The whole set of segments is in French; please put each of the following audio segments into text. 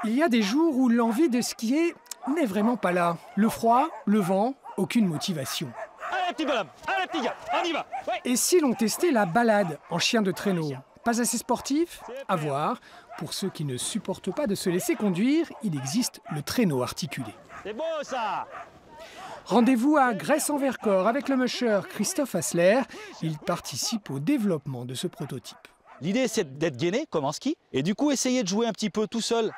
Il y a des jours où l'envie de skier n'est vraiment pas là. Le froid, le vent, aucune motivation. Allez petit bonhomme, allez petit gars, on y va. Ouais. Et si l'on testait la balade en chien de traîneau? Pas assez sportif? À voir. Pour ceux qui ne supportent pas de se laisser conduire, il existe le traîneau articulé. C'est beau ça. Rendez-vous à Grèce-en-Vercors avec le musher Christophe Hassler. Il participe au développement de ce prototype. L'idée c'est d'être gainé comme en ski et du coup essayer de jouer un petit peu tout seul.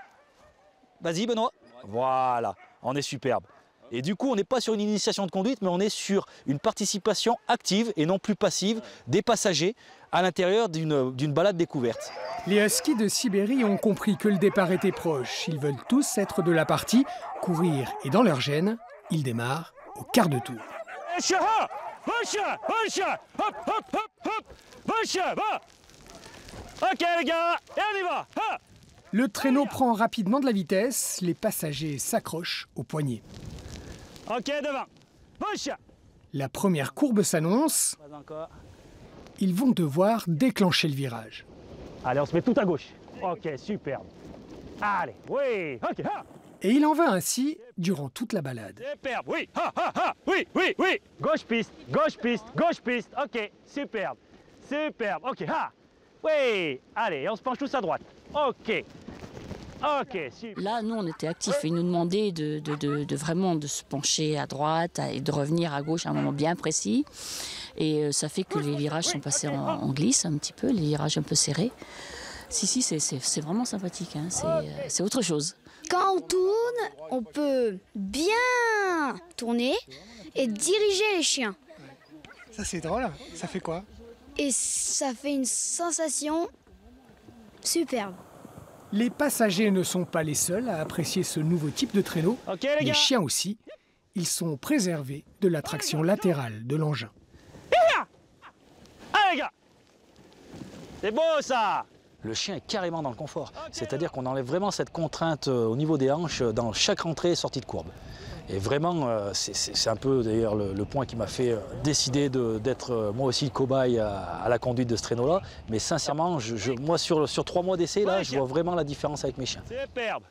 Vas-y Benoît. Voilà, on est superbe. Et du coup on n'est pas sur une initiation de conduite mais on est sur une participation active et non plus passive des passagers à l'intérieur d'une balade découverte. Les huskies de Sibérie ont compris que le départ était proche. Ils veulent tous être de la partie, courir et dans leur gène, ils démarrent au quart de tour. Ok les gars, et on y va. Le traîneau prend rapidement de la vitesse, les passagers s'accrochent au poignet. Ok devant. La première courbe s'annonce, Pas encore. ils vont devoir déclencher le virage. Allez on se met tout à gauche. Ok superbe. Allez, oui, ok. Et il en va ainsi durant toute la balade. Superbe, oui, oui, oui, oui. Gauche piste, gauche piste, gauche piste. Ok, superbe, superbe. Ok, oui. Allez, on se penche tous à droite. Ok, ok, super. Là, nous, on était actifs. Ils nous demandaient vraiment de se pencher à droite et de revenir à gauche à un moment bien précis. Et ça fait que les virages sont passés en glisse un petit peu, les virages un peu serrés. Si, c'est vraiment sympathique. Hein. C'est autre chose. Quand on tourne, on peut bien tourner et diriger les chiens. Ça c'est drôle, ça fait quoi? Et ça fait une sensation superbe. Les passagers ne sont pas les seuls à apprécier ce nouveau type de traîneau. Ok les Les gars. chiens aussi, ils sont préservés de la traction latérale de l'engin. Allez les gars. C'est beau ça. Le chien est carrément dans le confort, c'est-à-dire qu'on enlève vraiment cette contrainte au niveau des hanches dans chaque entrée et sortie de courbe. Et vraiment, c'est un peu d'ailleurs le point qui m'a fait décider d'être moi aussi cobaye à la conduite de ce traîneau-là. Mais sincèrement, moi sur 3 mois d'essai, là, je vois vraiment la différence avec mes chiens. Superbe.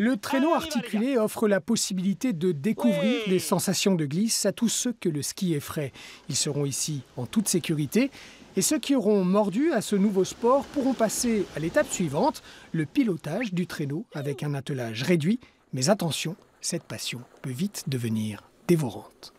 Le traîneau articulé offre la possibilité de découvrir des sensations de glisse à tous ceux que le ski effraie. Ils seront ici en toute sécurité. Et ceux qui auront mordu à ce nouveau sport pourront passer à l'étape suivante, le pilotage du traîneau avec un attelage réduit. Mais attention, cette passion peut vite devenir dévorante.